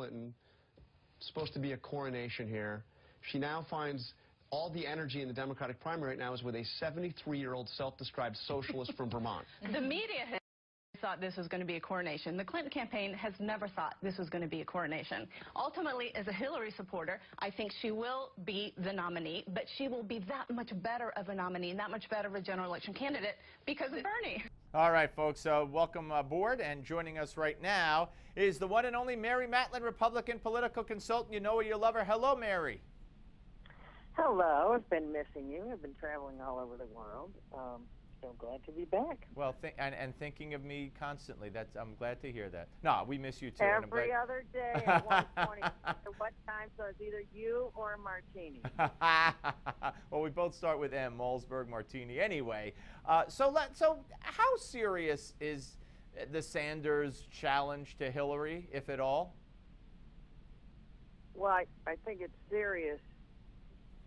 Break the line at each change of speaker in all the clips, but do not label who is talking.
Clinton, supposed to be a coronation here. She now finds all the energy in the Democratic primary right now is with a 73-year-old self-described socialist from Vermont.
The media has thought this was going to be a coronation. The Clinton campaign has never thought this was going to be a coronation. Ultimately, as a Hillary supporter, I think she will be the nominee, but she will be that much better of a nominee and that much better of a general election candidate because of Bernie.
All right, folks, welcome aboard. And joining us right now is the one and only Mary Matalin, Republican political consultant. You know her, you love her. Hello, Mary.
Hello. I've been missing you. I've been traveling all over the world. So glad to be back.
Well, and thinking of me constantly. I'm glad to hear that. No, we miss you too.
Every other day at 1:20. At what time? So it's either you or a martini.
Well, we both start with M, Malzberg Martini. Anyway, so how serious is the Sanders challenge to Hillary, if at all?
Well, I think it's serious.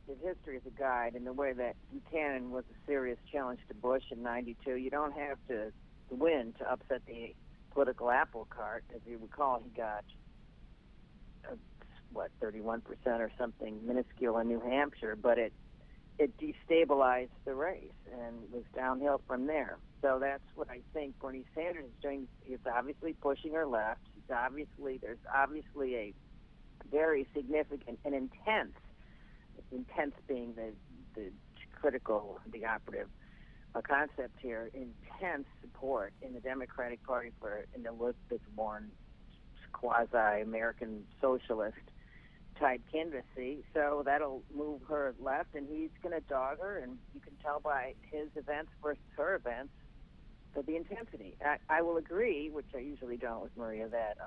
If history is a guide, in the way that Buchanan was a serious challenge to Bush in '92, you don't have to win to upset the political apple cart. As you recall, he got, 31% or something minuscule in New Hampshire, but it destabilized the race and was downhill from there. So that's what I think Bernie Sanders is doing. He's obviously pushing her left. There's obviously a very significant and intense being the critical, the operative concept here, intense support in the Democratic Party for an Elizabeth Warren quasi-American socialist type candidacy. So that'll move her left, and he's going to dog her, and you can tell by his events versus her events the intensity. I will agree, which I usually don't with Maria, that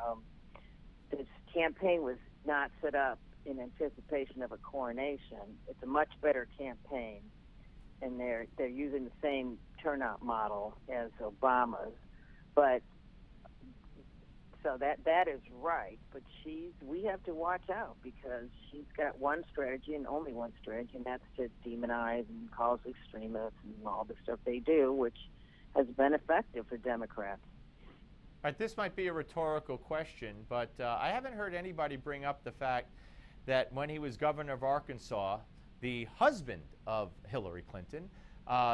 this campaign was not set up in anticipation of a coronation. It's a much better campaign, and they're using the same turnout model as Obama's. But so that is right. But we have to watch out because she's got one strategy and only one strategy, and that's to demonize and call us extremists and all the stuff they do, which has been effective for Democrats.
All right, this might be a rhetorical question, but I haven't heard anybody bring up the fact that when he was governor of Arkansas, the husband of Hillary Clinton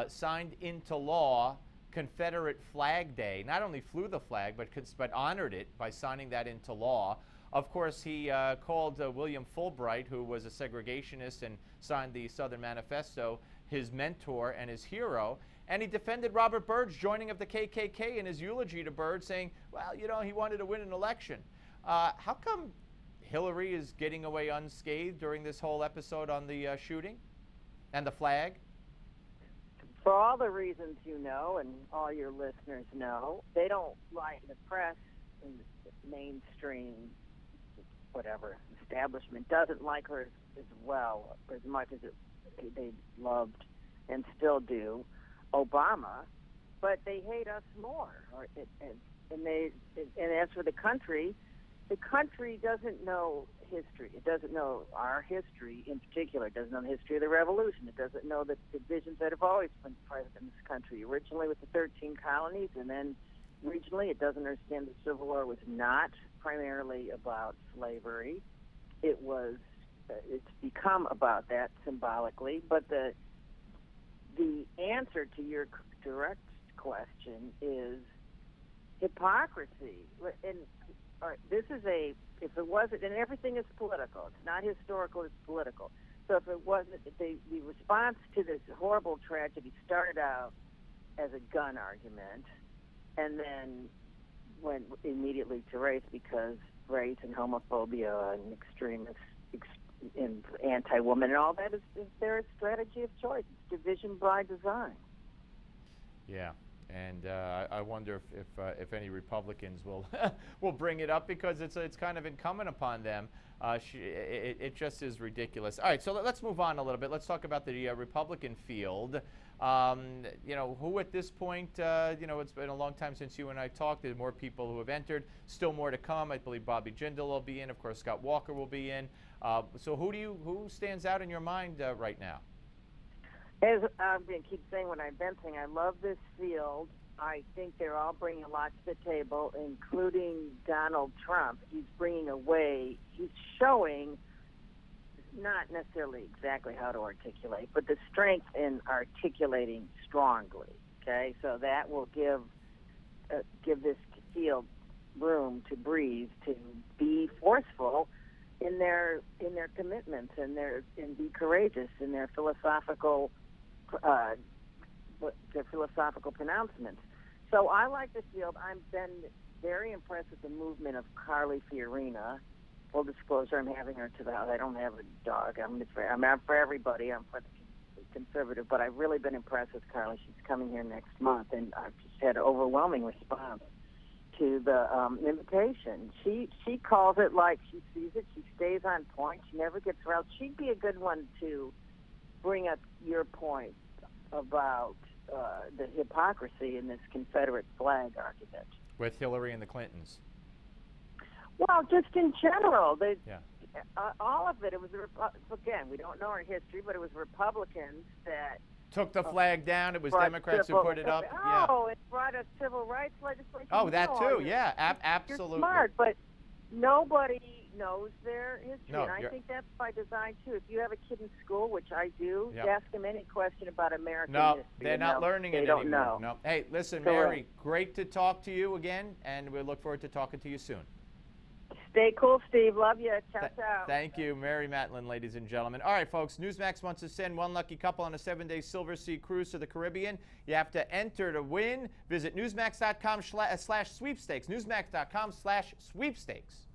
signed into law Confederate Flag Day. Not only flew the flag, but honored it by signing that into law. Of course, he called William Fulbright, who was a segregationist and signed the Southern Manifesto, his mentor and his hero. And he defended Robert Byrd's joining of the KKK in his eulogy to Byrd, saying, well, you know, he wanted to win an election. How come Hillary is getting away unscathed during this whole episode on the shooting and the flag?
For all the reasons you know and all your listeners know, they don't like the press and the mainstream, whatever, establishment doesn't like her as well, as much as they loved and still do Obama, but they hate us more. And as for the country doesn't know history. It doesn't know our history in particular. It doesn't know the history of the revolution. It doesn't know the divisions that have always been present in this country, originally with the 13 colonies, and then regionally. It doesn't understand the Civil War was not primarily about slavery. It's become about that symbolically, but the answer to your direct question is hypocrisy. And this is if it wasn't, and everything is political. It's not historical, it's political. So if it wasn't, the response to this horrible tragedy started out as a gun argument and then went immediately to race because race and homophobia and extremists and anti-woman and all that is their strategy of choice. It's division by design.
Yeah. And I wonder if any Republicans will bring it up because it's kind of incumbent upon them. It just is ridiculous. All right, so let's move on a little bit. Let's talk about the Republican field. Who at this point, it's been a long time since you and I talked. There's more people who have entered. Still more to come. I believe Bobby Jindal will be in. Of course, Scott Walker will be in. So who stands out in your mind right now?
As I've been keep saying what I've been saying, I love this field I think they're all bringing a lot to the table, including Donald Trump. He's showing not necessarily exactly how to articulate, but the strength in articulating strongly. Okay, so that will give this field room to breathe, to be forceful in their commitments and be courageous in their philosophical pronouncements. So I like the field. I've been very impressed with the movement of Carly Fiorina. Full disclosure, I'm having her to the house. I don't have a dog. I'm for everybody. I'm for the conservative, but I've really been impressed with Carly. She's coming here next month, and I've just had an overwhelming response to the invitation. She calls it like she sees it. She stays on point. She never gets riled. She'd be a good one to bring up your point about the hypocrisy in this Confederate flag argument.
With Hillary and the Clintons.
Well, just in general, all of it. It was again, we don't know our history, but it was Republicans that
took the flag down. It was Democrats who put it up.
It brought us civil rights legislation.
Oh, that too. Yeah, absolutely.
You're smart, but nobody knows their history,
No,
and I think that's by design too. If you have a kid in school, which I do, ask them any question about American history.
No, they're not learning it
don't
anymore.
know.
No. Hey, listen,
Correct.
Mary, great to talk to you again, and we look forward to talking to you soon.
Stay cool, Steve. Love you. Ciao, ciao.
Thank you, Mary Matalin, ladies and gentlemen. All right, folks, Newsmax wants to send one lucky couple on a 7-day Silver Sea cruise to the Caribbean. You have to enter to win. Visit newsmax.com/sweepstakes. Newsmax.com/sweepstakes.